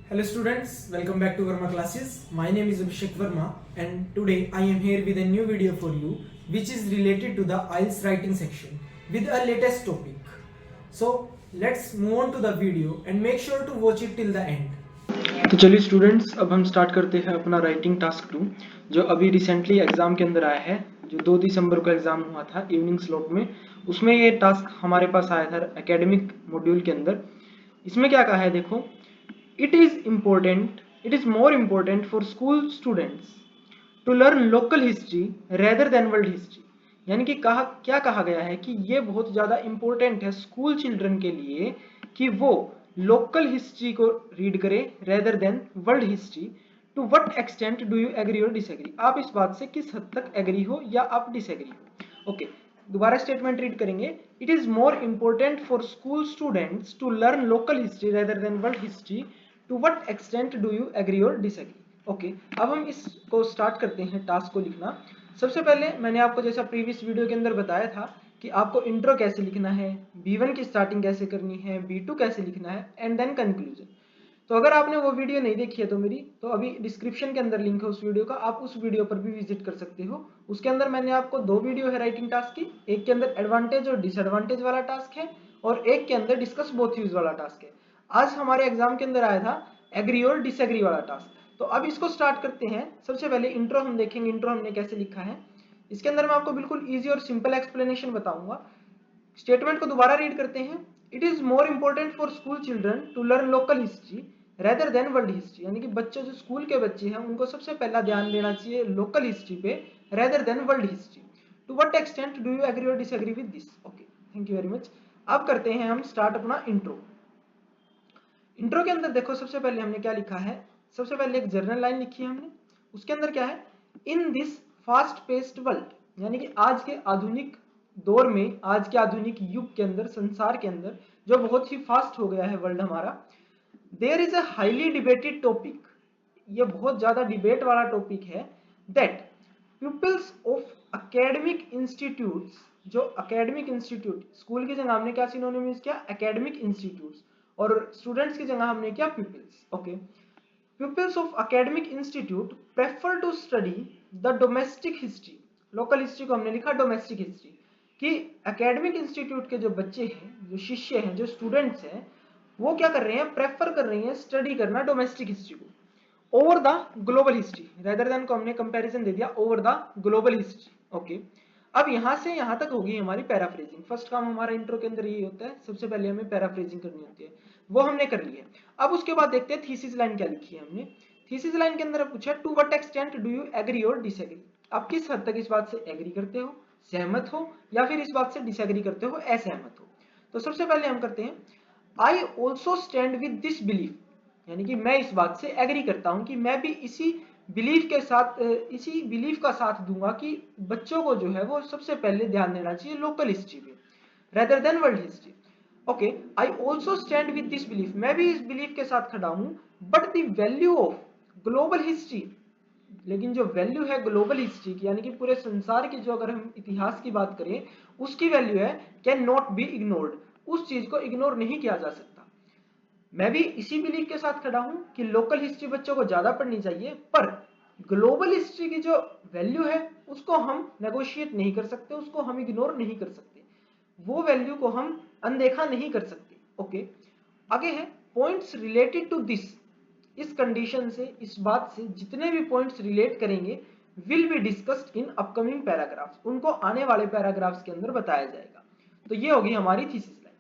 Hello students, welcome back to Verma classes. My name is Abhishek Verma and today I am here with a new video for you which is related to the IELTS writing section with a latest topic. So let's move on to the video and make sure to watch it till the end. तो चलिए students, अब हम start करते हैं अपना writing task 2 जो अभी recently exam के अंदर आया है, जो 2 दिसंबर को एग्जाम हुआ था इवनिंग स्लॉट में। उसमें ये टास्क हमारे पास आया था एकेडमिक मॉड्यूल के अंदर। इसमें क्या कहा है देखो, it is more important for school students to learn local history rather than world history. यानी कि क्या कहा गया है कि ये बहुत ज़्यादा इम्पोर्टेंट है स्कूल चिल्ड्रन के लिए कि वो लोकल हिस्ट्री को रीड करें rather than world history. To what extent do you agree और डिसएग्री? आप इस बात से किस हद तक एग्री हो या आप डिसएग्री हो। ओके, दोबारा स्टेटमेंट रीड करेंगे। It is more important for school students to learn local history rather than world history. To what extent do you agree और डिसएग्री? ओके, अब हम इसको स्टार्ट करते हैं टास्क को लिखना। सबसे पहले मैंने आपको जैसा प्रीवियस वीडियो के अंदर बताया था कि आपको इंट्रो कैसे लिखना है, B1 की स्टार्टिंग कैसे करनी है, B2 कैसे लिखना है एंड देन कंक्लूजन। तो अगर आपने वो वीडियो नहीं देखी है तो मेरी तो अभी डिस्क्रिप्शन के अंदर लिंक है उस वीडियो का, आप उस वीडियो पर भी विजिट कर सकते हो। उसके अंदर मैंने आपको 2 वीडियो है राइटिंग टास्क की, एक के अंदर एडवांटेज और डिसएडवांटेज वाला टास्क है और एक के अंदर डिस्कस बोथ यूज वाला टास्क है। आज हमारे एग्जाम के अंदर आया था एग्री और डिसएग्री वाला टास्क। तो अब इसको स्टार्ट करते हैं। सबसे पहले इंट्रो हम देखेंगे, इंट्रो हमने कैसे लिखा है। इसके अंदर मैं आपको बिल्कुल इजी और सिंपल एक्सप्लेनेशन बताऊंगा। स्टेटमेंट को दोबारा रीड करते हैं। It is more important for school children to learn local history rather than world history. यानी कि बच्चे जो स्कूल के बच्चे हैं उनको सबसे पहला ध्यान देना चाहिए लोकल हिस्ट्री पे rather than world history. To what extent do you agree और disagree with this? Okay, thank you very much. अब करते हैं हम स्टार्ट अपना इंट्रो। इंट्रो के अंदर देखो, सबसे पहले हमने क्या लिखा है। सबसे पहले एक जर्नल लाइन लिखी है हमने। उसके अंदर क्या है, in this fast paced world, यानी कि आज के आधुनिक दौर में, आज के आधुनिक युग के अंदर, संसार के अंदर जो बहुत ही फास्ट हो गया है वर्ल्ड हमारा, there is a highly debated topic, ये बहुत ज्यादा डिबेट वाला टॉपिक है, that pupils of academic institutes, जो एकेडमिक इंस्टीट्यूट, स्कूल की जगह हमने क्या सिनोनिम यूज किया, एकेडमिक इंस्टीट्यूट्स, और स्टूडेंट्स की जगह हमने क्या, pupils. Okay, pupils of academic institute prefer to study the domestic history, local history को हमने लिखा domestic history, कि academic institute के जो बच्चे हैं, जो शिष्य हैं, जो स्टूडेंट्स हैं, वो क्या कर रहे हैं, प्रेफर कर रहे हैं स्टडी करना डोमेस्टिक हिस्ट्री को over the global history. Rather then को हमने कंपैरिजन दे दिया over the global history. Okay, अब यहां से यहां तक होगी हमारी पैराफ्रेजिंग। फर्स्ट काम हमारा इंट्रो के अंदर यही होता है, सबसे पहले हमें पैराफ्रेजिंग करनी होती है, वो हमने कर ली है। अब उसके बाद देखते हैं थीसिस लाइन क्या लिखी है हमने। थीसिस लाइन के अंदर पूछा to what extent do you agree और डिसएग्री? आप किस हद तक इस बात से एग्री करते हो, सहमत हो, या फिर इस बात से डिसएग्री करते हो, असहमत हो। तो सबसे पहले हम करते हैं, I also stand with this belief, यानी कि मैं इस बात से एग्री करता हूं कि मैं भी इसी बिलीफ के साथ, इसी बिलीफ का साथ दूंगा कि बच्चों को जो है वो सबसे पहले ध्यान देना चाहिए लोकल हिस्ट्री पे rather than world history. Okay, I also stand with this belief, मैं भी इस बिलीफ के साथ खड़ा हूं, but the value of global history, लेकिन जो वैल्यू है ग्लोबल हिस्ट्री की, यानी कि पूरे संसार की, जो अगर हम इतिहास की बात करें, उसकी वैल्यू है कैन नॉट बी इग्नोर्ड, उस चीज को इग्नोर नहीं किया जा सकता। मैं भी इसी बिलीफ के साथ खड़ा हूं कि लोकल हिस्ट्री बच्चों को ज्यादा पढ़नी चाहिए, पर ग्लोबल हिस्ट्री की जो वैल्यू है उसको हम नेगोशिएट नहीं कर सकते, उसको हम इग्नोर नहीं कर सकते, वो वैल्यू को हम अनदेखा नहीं कर सकते। ओके, आगे है पॉइंट्स रिलेटेड टू दिस, इस कंडीशन से, इस बात से जितने भी पॉइंट्स रिलेट करेंगे will be discussed in upcoming paragraphs, उनको आने वाले पैराग्राफ्स के अंदर बताया जाएगा। तो ये होगी हमारी थीसिस लाइन,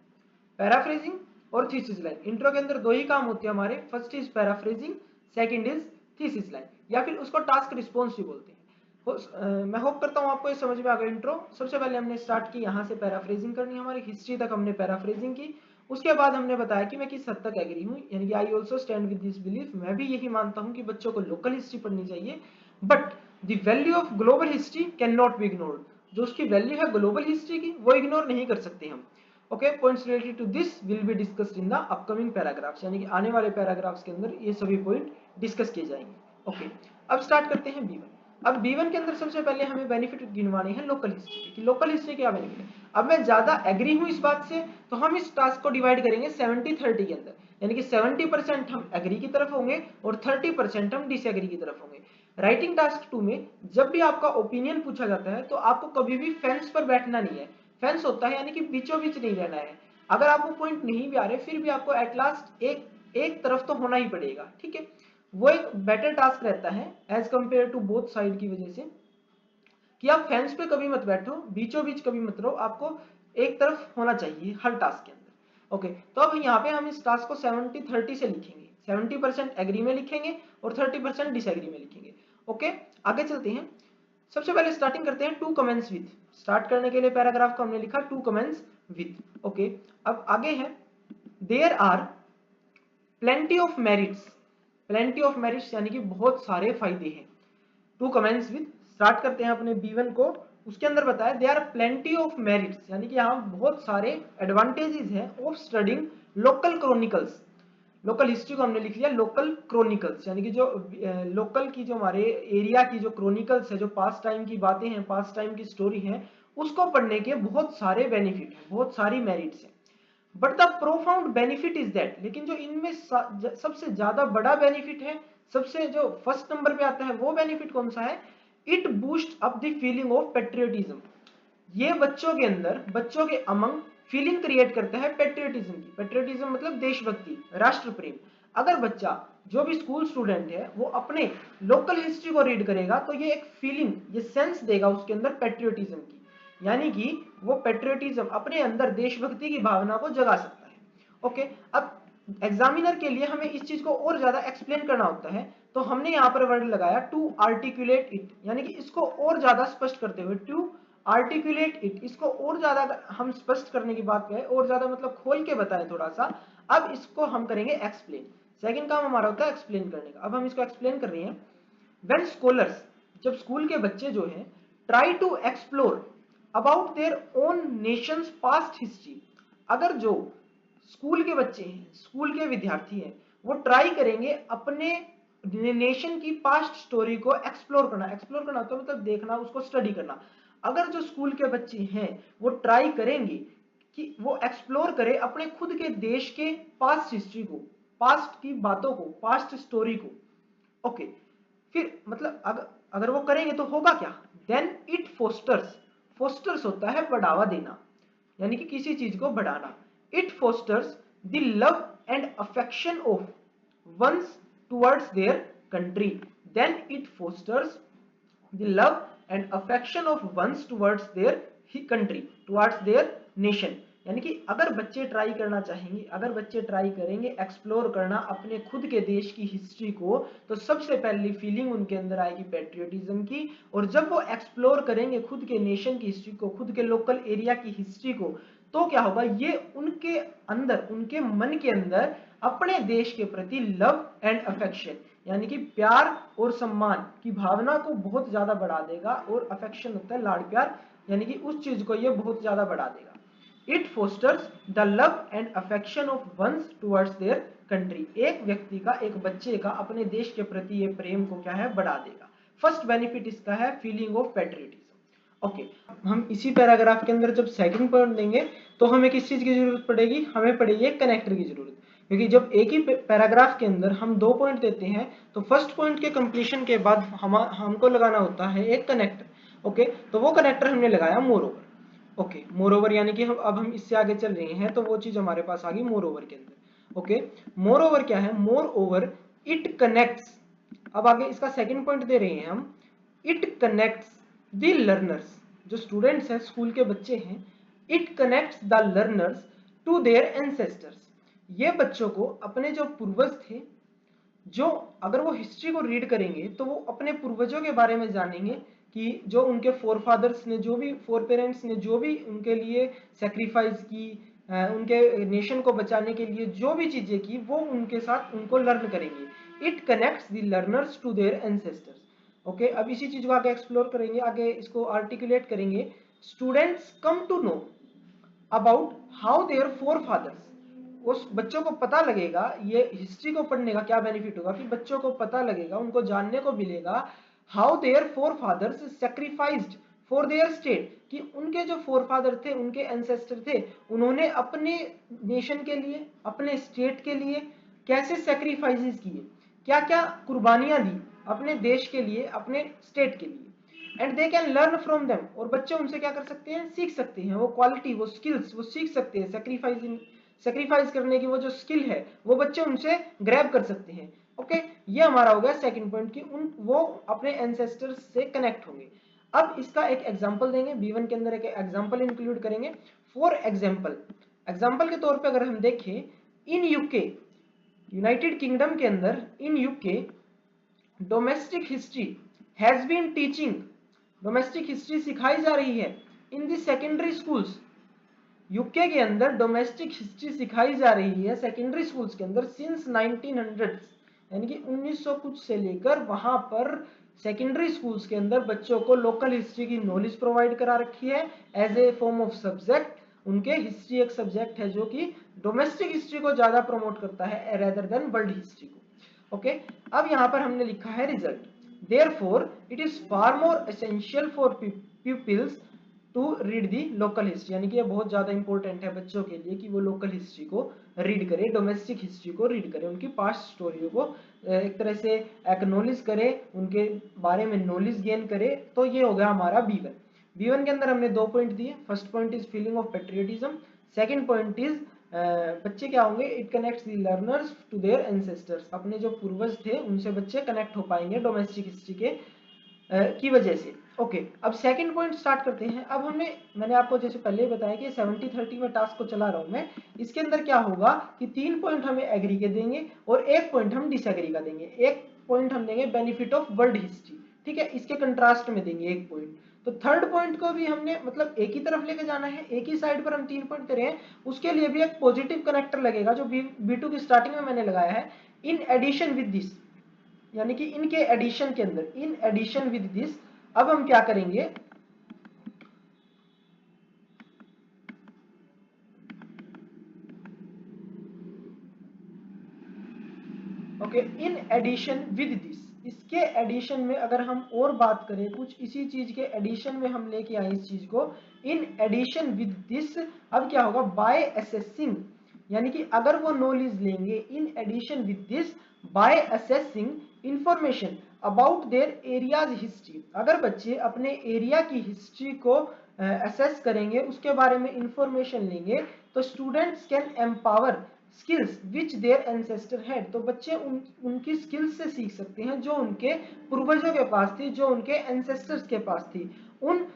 पैराफ्रेजिंग और थीसिस लाइन। इंट्रो के अंदर 2 ही काम होते हैं हमारे, first is paraphrasing, second is thesis line, या फिर उसको टास्क रिस्पॉन्स भी बोलते हैं। मैं होप करता हूं आपको ये समझ में आ गया इंट्रो। सबसे पहले हमने स्टार्ट की यहां से पैराफ्रेजिंग करनी, हमारी हिस्ट्री तक हमने पैराफ्रेजिंग की। उसके बाद हमने बताया कि मैं किस हद तक एग्री हूं, यानी कि I also stand with this belief, मैं भी यही मानता हूं कि बच्चों को लोकल हिस्ट्री पढ़नी चाहिए, but the value of global history can not be ignored, जो उसकी वैल्यू है ग्लोबल हिस्ट्री की वो इग्नोर नहीं कर सकते हम। Okay, points related to this will be discussed in the upcoming paragraphs, यानी कि आने वाले पैराग्राफ्स के अंदर ये सभी पॉइंट डिस्कस किए जाएंगे। ओके, अब स्टार्ट करते हैं B1। अब B1 के अंदर सबसे पहले हमें बेनिफिट गिनवाने हैं लोकल हिस्ट्री के, कि लोकल हिस्ट्री क्या बेनिफिट है। अब मैं ज्यादा एग्री हूं इस बात से, तो हम इस टास्क को डिवाइड करेंगे 70-30 के अंदर। यानी कि 70% हम एग्री की तरफ होंगे और 30% हम डिसएग्री की तरफ होंगे। राइटिंग टास्क 2 में जब भी आपका ओपिनियन पूछा जाता है तो आपको कभी भी फेंस पर बैठना नहीं है। फेंस होता है यानी कि बीचों बीच नहीं रहना है। अगर आपको पॉइंट नहीं भी आ रहे फिर भी आपको एट लास्ट एक तरफ तो होना ही पड़ेगा, ठीक है। वो एक बेटर टास्क रहता है as compared to both side की वजह से, कि आप फेंस पे कभी मत बैठो, बीचों बीच कभी मत रहो, आपको एक तरफ होना चाहिए हर टास्क के अंदर। ओके, तो अब यहाँ पे हम इस टास्क को 70-30 से लिखेंगे। 70% एग्री में लिखेंगे और 30% डिसएग्री में लिखेंगे। ओके, आगे चलते हैं। सबसे पहले स्टार्टिंग करते हैं टू कमेंट्स विथ। स्टार्ट करने के लिए पैराग्राफ को हमने लिखा टू कमेंट्स विथ। ओके, अब आगे है there are plenty of merits. Plenty of merits यानी कि बहुत सारे फायदे हैं। टू कमेंट्स विथ, स्टार्ट करते हैं अपने B1 को। उसके अंदर बताया they are plenty of merits, यानी कि यहाँ बहुत सारे एडवांटेजेस हैं of studying local chronicles. Local history को हमने लिख लिया लोकल क्रॉनिकल्स, यानी कि जो लोकल की जो हमारे एरिया की जो क्रॉनिकल्स है, जो पास्ट टाइम की बातें हैं, पास्ट टाइम की स्टोरी है, उसको पढ़ने के बहुत सारे बेनिफिट हैं, बहुत सारी मेरिट्स हैं। But the profound benefit is that, लेकिन जो इनमें सबसे ज्यादा बड़ा बेनिफिट है, सबसे जो फर्स्ट नंबर पे आता है वो बेनिफिट कौन सा है? It boost up the feeling of patriotism. ये बच्चों के अंदर, बच्चों के अमंग फीलिंग क्रिएट करता है पेट्रियोटिज्म की। पेट्रियोटिज्म मतलब देशभक्ति, राष्ट्र प्रेम। अगर बच्चा, जो भी स्कूल स्टूडेंट है, वो अपने लोकल हिस्ट्री को रीड करेगा तो ये एक फीलिंग, ये सेंस देगा उसके अंदर पेट्रियोटिज्म की, यानी कि वो पेट्रियोटिज्म अपने अंदर देशभक्ति की भावना को जगा सकता है। ओके, अब एग्जामिनर के लिए हमें इस चीज को और ज्यादा एक्सप्लेन करना होता है, तो हमने यहाँ पर वर्ड लगाया टू आर्टिकुलेट इट, यानी कि इसको और ज्यादा स्पष्ट करते हुए, टू आर्टिकुलेट इट, इसको और ज्यादा हम स्पष्ट करने की बात करें, और ज्यादा मतलब खोल के बताएं थोड़ा सा। अब इसको हम करेंगे एक्सप्लेन। सेकंड काम हमारा होता है एक्सप्लेन करने का। अब हम इसको एक्सप्लेन कर रहे हैं। व्हेन स्कॉलर्स, जब स्कूल के बच्चे जो हैं, try to explore about their own nations past history, अगर जो स्कूल के बच्चे हैं, स्कूल के विद्यार्थी हैं, वो ट्राई करेंगे अपने नेशन की पास्ट स्टोरी को एक्सप्लोर करना। एक्सप्लोर करना तो मतलब देखना, उसको स्टडी करना। अगर जो स्कूल के बच्चे हैं वो ट्राई करेंगे कि वो एक्सप्लोर करें अपने खुद के देश के पास्ट हिस्ट्री को, पास्ट की बातों को, पास्ट स्टोरी को। ओके, फिर मतलब अगर वो करेंगे तो होगा क्या? देन इट फोस्टर्स, फोस्टर्स होता है बढ़ावा देना, यानी कि किसी चीज को बढ़ाना। It fosters the love and affection of one's towards their country. Then it fosters the love and affection of one's towards their country, towards their nation. यानी कि अगर बच्चे ट्राई करना चाहेंगे, अगर बच्चे ट्राई करेंगे एक्सप्लोर करना अपने खुद के देश की हिस्ट्री को, तो सबसे पहली फीलिंग उनके अंदर आएगी पेट्रियोटिज्म की। और जब वो एक्सप्लोर करेंगे खुद के नेशन की हिस्ट्री को, खुद के लोकल एरिया की हिस्ट्री को, तो क्या होगा? ये उनके अंदर, उनके मन के अंदर अपने देश के प्रति लव एंड अफेक्शन, यानी कि प्यार और सम्मान की भावना को बहुत ज्यादा बढ़ा देगा। और अफेक्शन होता है लाड़ प्यार, यानी कि उस चीज को ये बहुत ज्यादा बढ़ा देगा। It fosters the love and affection of one's towards their country. एक व्यक्ति का, एक बच्चे का अपने देश के प्रति ये प्रेम को क्या है? बढ़ा देगा। फर्स्ट बेनिफिट इसका है फीलिंग ऑफ पेट्रियोटिज्म। ओके, हम इसी पैराग्राफ के अंदर जब सेकंड पॉइंट देंगे तो हमें किस चीज की जरूरत पड़ेगी? हमें पड़ेगी एक कनेक्टर की जरूरत। क्योंकि जब एक ही पैराग्राफ के अंदर हम 2 पॉइंट देते हैं तो फर्स्ट पॉइंट के कंप्लीशन के बाद हमको लगाना होता है एक कनेक्टर। ओके, तो वो कनेक्टर हमने लगाया more over. Okay, more over यानी कि अब हम इससे आगे चल रहे हैं तो वो चीज हमारे पास आ गई मोर ओवर के अंदर। ओके, मोर ओवर क्या है? Moreover it connects. अब आगे इसका सेकंड पॉइंट दे रहे हैं हम, इट कनेक्ट्स द लर्नर्स, जो स्टूडेंट्स हैं, स्कूल के बच्चे हैं, it connects the learners to their ancestors. ये बच्चों को अपने जो पूर्वज थे, जो अगर वो हिस्ट्री को रीड करेंगे तो वो अपने पूर्वजों के बारे में जानेंगे कि जो उनके फोर फादर्स ने, जो भी फोर पेरेंट्स ने जो भी उनके लिए सेक्रीफाइस की, उनके नेशन को बचाने के लिए जो भी चीजें की, वो उनके साथ उनको लर्न करेंगे। It connects the learners to their ancestors. Okay, अब इसी चीज को आगे एक्सप्लोर करेंगे, आगे इसको आर्टिकुलेट करेंगे। Students come to know about how their forefathers. उस बच्चों को पता लगेगा, ये हिस्ट्री को पढ़ने का क्या बेनिफिट होगा कि बच्चों को पता लगेगा, उनको जानने को मिलेगा how their forefathers sacrificed for their state, कि उनके जो फोरफादर थे, उनके एंसेस्टर थे, उन्होंने अपने नेशन के लिए, अपने स्टेट के लिए कैसे सेक्रीफाइसेस किए, क्या क्या कुर्बानियां दी अपने देश के लिए, अपने स्टेट के लिए। And they can learn from them, और बच्चे उनसे क्या कर सकते हैं, सीख सकते हैं, वो क्वालिटी, वो स्किल्स वो सीख सकते हैं। सेक्रीफाइस करने की वो जो स्किल है वो बच्चे उनसे ग्रैब कर सकते हैं। ओके, ये हमारा हो गया सेकंड पॉइंट कि वो अपने एंसेस्टर्स से कनेक्ट होंगे। अब इसका एक एग्जांपल देंगे, B1 के अंदर एक एग्जांपल इंक्लूड करेंगे। फॉर एग्जांपल के तौर पे अगर हम देखें, इन यूके, यूनाइटेड किंगडम के अंदर, in UK domestic history has been teaching, domestic history सिखाई जा रही है in the secondary schools. UK के अंदर डोमेस्टिक हिस्ट्री सिखाई जा रही है सेकेंडरी स्कूल्स के अंदर सिंस 1900, यानी कि 1900 कुछ से लेकर वहां पर सेकेंडरी स्कूल्स के अंदर बच्चों को लोकल हिस्ट्री की नॉलेज प्रोवाइड करा रखी है as a form of subject. उनके हिस्ट्री एक सब्जेक्ट है जो कि डोमेस्टिक हिस्ट्री को ज्यादा प्रमोट करता है रेदर देन वर्ल्ड हिस्ट्री को। ओके, अब यहां पर हमने लिखा है result, therefore it is far more essential for pupils to read the local history, यानी कि ये बहुत ज्यादा इंपॉर्टेंट है बच्चों के लिए कि वो लोकल हिस्ट्री को रीड करे, डोमेस्टिक हिस्ट्री को रीड करे, उनकी पास्ट स्टोरियों को एक तरह से एक्नॉलेज करे, उनके बारे में नॉलेज गेन करे। तो ये हो गया हमारा B1 के अंदर हमने 2 पॉइंट दिए। First point is feeling of patriotism, second point is बच्चे क्या होंगे, it connects the learners to their ancestors, अपने जो पूर्वज थे उनसे बच्चे कनेक्ट हो पाएंगे डोमेस्टिक हिस्ट्री के की वजह से। ओके, अब सेकंड पॉइंट स्टार्ट करते हैं। अब मैंने आपको जैसे पहले ही बताया कि 70-30 में टास्क को चला रहा हूं मैं। इसके अंदर क्या होगा कि 3 पॉइंट हमें एग्री के देंगे और 1 पॉइंट हम डिसएग्री का देंगे। 1 पॉइंट हम देंगे बेनिफिट ऑफ वर्ल्ड हिस्ट्री, ठीक है, इसके कंट्रास्ट में देंगे 1 पॉइंट। तो थर्ड पॉइंट को भी हमने मतलब एक ही तरफ लेके जाना है, एक ही साइड पर हम 3 पॉइंट दे रहे हैं, उसके लिए भी एक पॉजिटिव कनेक्टर लगेगा जो B2 की स्टार्टिंग में मैंने लगाया है। इन एडिशन विद दिस, यानी कि इनके एडिशन के अंदर, इन एडिशन विद दिस, अब हम क्या करेंगे, okay, in addition with this, इसके एडिशन में अगर हम और बात करें, कुछ इसी चीज के एडिशन में हम लेके आए इस चीज को, इन एडिशन विद दिस, अब क्या होगा, बाय असेसिंग, यानी कि अगर वो नॉलेज लेंगे in addition with this by assessing information about their areas history, अगर बच्चे अपने एरिया की हिस्ट्री को असेस करेंगे, उसके बारे में इंफॉर्मेशन लेंगे, तो students can empower skills which their ancestor had, तो बच्चे उनकी स्किल्स से सीख सकते हैं जो उनके पूर्वजों के पास थी, जो उनके एंसेस्टर्स के पास थी। उन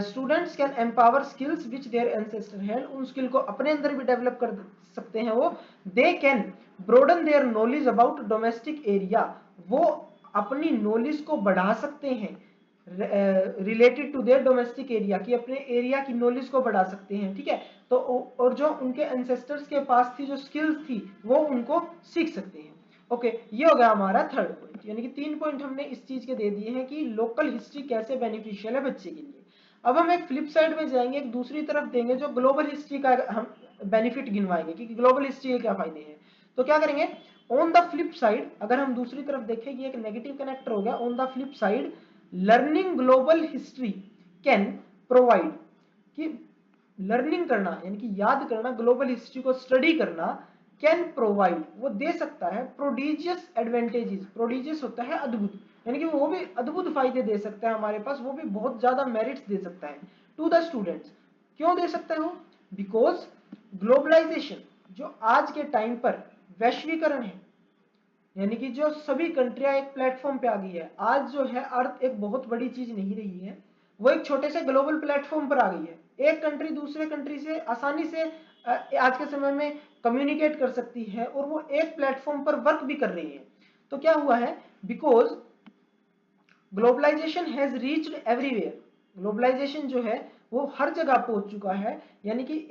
students can empower skills which their ancestor had, उन स्किल को अपने अंदर भी डेवलप कर सकते हैं वो। They can broaden their knowledge about domestic area, वो अपनी नॉलेज को बढ़ा सकते हैं related to their domestic area, की अपने एरिया की नॉलेज को बढ़ा सकते हैं, ठीक है। तो और जो उनके एंसेस्टर्स के पास थी, जो स्किल्स थी, वो उनको सीख सकते हैं। ओके, ये हो गया हमारा थर्ड पॉइंट, यानी कि 3 पॉइंट हमने इस चीज के दे दिए हैं कि लोकल हिस्ट्री कैसे बेनिफिशियल है बच्चे के लिए। अब हम एक फ्लिप साइड में जाएंगे, एक दूसरी तरफ देंगे जो ग्लोबल हिस्ट्री का हम बेनिफिट गिनवाएंगे कि ग्लोबल हिस्ट्री के क्या फायदे हैं। तो क्या करेंगे, ऑन द फ्लिप साइड, अगर हम दूसरी तरफ देखें, ये एक नेगेटिव कनेक्टर हो गया, on the flip side learning global history can provide, कि लर्निंग करना यानी कि याद करना, ग्लोबल हिस्ट्री को स्टडी करना, कैन प्रोवाइड, वो दे सकता है प्रोडिजियस एडवांटेजेस, प्रोडिजियस होता है अद्भुत, यानी कि वो भी अद्भुत फायदे दे सकता है हमारे पास, वो भी बहुत ज्यादा मेरिट्स दे सकता है टू द स्टूडेंट्स। क्यों दे सकता है वो, बिकॉज ग्लोबलाइजेशन, जो आज के टाइम पर वैश्वीकरण है, यानी कि जो सभी कंट्रियां एक प्लेटफॉर्म पे आ गई है, आज जो है अर्थ एक बहुत बड़ी चीज नहीं रही है, वो एक छोटे से ग्लोबल प्लेटफॉर्म पर आ गई है। एक कंट्री दूसरे कंट्री से आसानी से आज के समय में कम्युनिकेट कर सकती है और वो एक प्लेटफॉर्म पर वर्क भी कर रही है। तो क्या हुआ है, because globalisation has reached everywhere, globalisation जो है वो हर जगह पहुंच चुका है, यानी कि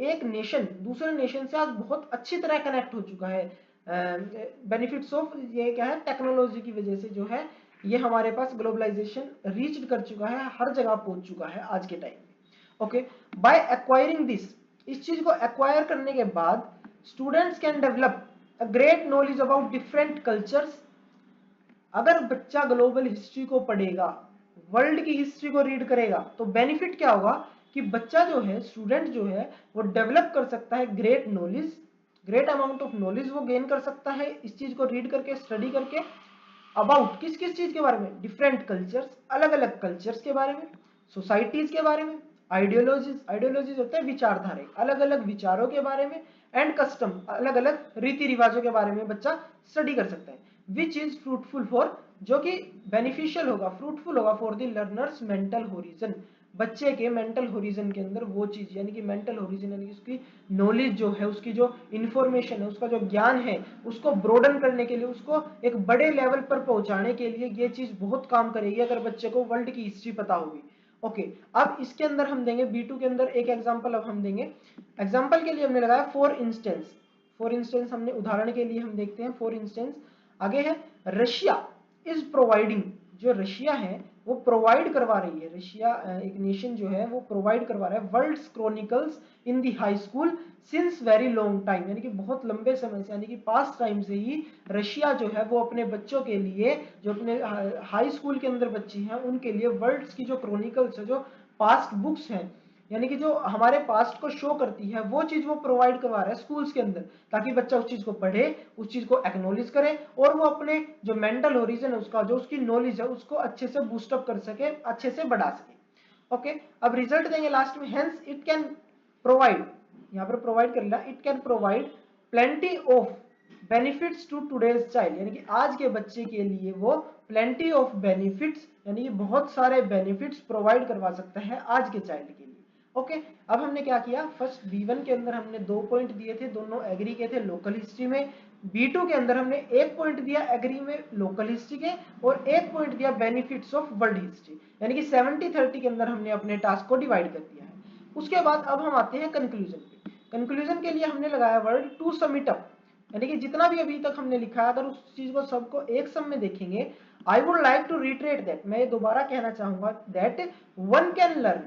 एक नेशन दूसरे नेशन से आज बहुत अच्छी तरह कनेक्ट हो चुका है। बेनिफिट्स ऑफ ये क्या है, टेक्नोलॉजी की वजह से जो है ये हमारे पास ग्लोबलाइजेशन रीच कर चुका है, हर जगह पहुंच चुका है आज के टाइम में। ओके, बाय एक्वायरिंग दिस, इस चीज को एक्वायर करने के बाद students can develop a great knowledge about different cultures. अगर बच्चा ग्लोबल हिस्ट्री को पढ़ेगा, वर्ल्ड की हिस्ट्री को रीड करेगा तो बेनिफिट क्या होगा कि बच्चा जो है, स्टूडेंट जो है, वो डेवलप कर सकता है great knowledge, great amount of knowledge वो गेन कर सकता है इस चीज को रीड करके, स्टडी करके। अबाउट किस किस चीज के बारे में? डिफरेंट कल्चर्स, अलग अलग कल्चर्स के बारे में, सोसाइटीज के बारे में, आइडियोलॉजीज, आइडियोलॉजीज होते हैं विचारधारे, अलग अलग विचारों के बारे में, एंड कस्टम, अलग अलग रीति रिवाजों के बारे में बच्चा स्टडी कर सकता है। विच इज फ्रूटफुल फॉर, जो कि बेनिफिशियल होगा, फ्रूटफुल होगा for the learners mental horizon, बच्चे के मेंटल होरिजन के अंदर वो चीज, यानी कि मेंटल होरिजन यानी कि उसकी नॉलेज जो है, उसकी जो इंफॉर्मेशन है, उसका जो ज्ञान है, उसको ब्रोडन करने के लिए, उसको एक बड़े लेवल पर पहुंचाने के लिए ये चीज बहुत काम करेगी अगर बच्चे को वर्ल्ड की हिस्ट्री पता होगी। ओके, अब इसके अंदर हम देंगे B2 के अंदर एक एग्जांपल। अब हम देंगे एग्जांपल के लिए हमने लगाया फॉर इंस्टेंस, फॉर इंस्टेंस हमने उदाहरण के लिए हम देखते हैं फॉर इंस्टेंस। आगे है रशिया इज प्रोवाइडिंग, जो रशिया है वो प्रोवाइड करवा रही है, रशिया एक नेशन जो है वो प्रोवाइड करवा रहा है world's chronicles in the high school since very long time, यानी कि बहुत लंबे समय से, यानी कि पास्ट टाइम से ही रशिया जो है वो अपने बच्चों के लिए, जो अपने हाई स्कूल के अंदर बच्चे हैं उनके लिए वर्ल्ड्स की जो क्रॉनिकल्स है, जो पास्ट बुक्स हैं, यानी कि जो हमारे पास्ट को शो करती है, वो चीज वो प्रोवाइड करवा रहा है स्कूल्स के अंदर, ताकि बच्चा उस चीज को पढ़े, उस चीज को एक्नॉलेज करे और वो अपने जो मेंटल ओरिजिन है उसका, जो उसकी नॉलेज है उसको अच्छे से बूस्टअप कर सके, अच्छे से बढ़ा सके। ओके, अब रिजल्ट देंगे लास्ट में। हेंस इट कैन प्रोवाइड, यहाँ पर प्रोवाइड कर लिया, it can provide plenty of benefits to today's child, यानी कि आज के बच्चे के लिए वो प्लेंटी ऑफ बेनिफिट्स, यानी कि बहुत सारे बेनिफिट्स प्रोवाइड करवा सकता है आज के चाइल्ड के लिए। ओके, अब हमने क्या किया, फर्स्ट B1 के अंदर हमने 2 पॉइंट दिए थे, दोनों एग्री के थे लोकल हिस्ट्री में। B2 के अंदर हमने 1 पॉइंट दिया एग्री में लोकल हिस्ट्री के, और 1 पॉइंट दिया बेनिफिट्स ऑफ वर्ल्ड हिस्ट्री, यानी कि 70-30 के अंदर हमने अपने टास्क को डिवाइड कर दिया है। उसके बाद अब हम आते हैं कंक्लूजन पे। कंक्लूजन के लिए हमने लगाया word to sum it up, यानी कि जितना भी अभी तक हमने लिखा है अगर उस चीज को सबको एक सम में देखेंगे, I would like to reiterate that, मैं ये दोबारा कहना चाहूंगा दैट वन कैन लर्न,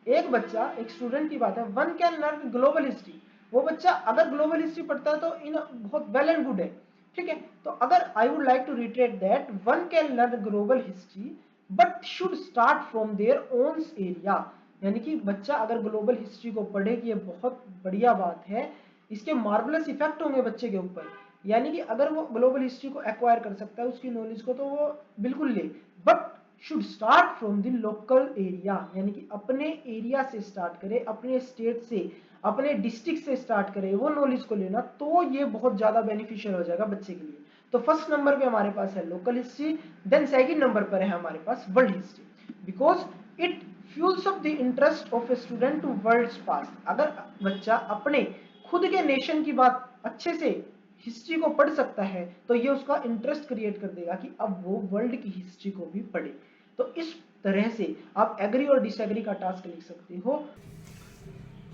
एक बच्चा, एक स्टूडेंट की बात है, one can learn global history, वो बच्चा अगर ग्लोबल हिस्ट्री पढ़ता है तो इन बहुत वेल एंड गुड है, ठीक है। तो अगर I would like to reiterate that one can learn global history but should start from their own area, यानी कि बच्चा अगर ग्लोबल हिस्ट्री को पढ़े, ये बहुत बढ़िया बात है, इसके मार्वलस इफेक्ट होंगे बच्चे के ऊपर, यानी कि अगर वो ग्लोबल हिस्ट्री को एक्वायर कर सकता है उसकी नॉलेज को, तो वो बिल्कुल ले, but should start from the local area, यानी कि अपने एरिया से स्टार्ट करे, अपने स्टेट से, अपने डिस्ट्रिक्ट से स्टार्ट करे वो नॉलेज को लेना, तो ये बहुत ज्यादा बेनिफिशियल हो जाएगा बच्चे के लिए। तो फर्स्ट नंबर पे हमारे पास है local history, then second number पर है हमारे पास world history, because it fuels up the interest of a student to world's past. अगर बच्चा अपने खुद के नेशन की बात अच्छे से हिस्ट्री को पढ़ सकता है तो ये उसका इंटरेस्ट क्रिएट कर देगा कि अब वो वर्ल्ड की हिस्ट्री को भी पढ़े। तो इस तरह से आप एग्री और डिसएग्री का टास्क लिख सकते हो।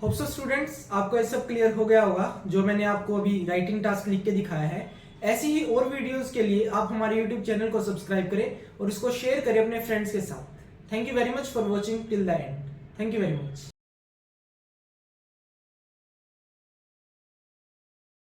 होप सो स्टूडेंट्स आपको ये सब क्लियर हो गया होगा जो मैंने आपको अभी राइटिंग टास्क लिख के दिखाया है। ऐसी ही और वीडियोस के लिए आप हमारे YouTube चैनल को सब्सक्राइब करें और इसको शेयर करें अपने फ्रेंड्स के साथ। Thank you very much for watching till the end. Thank you very much.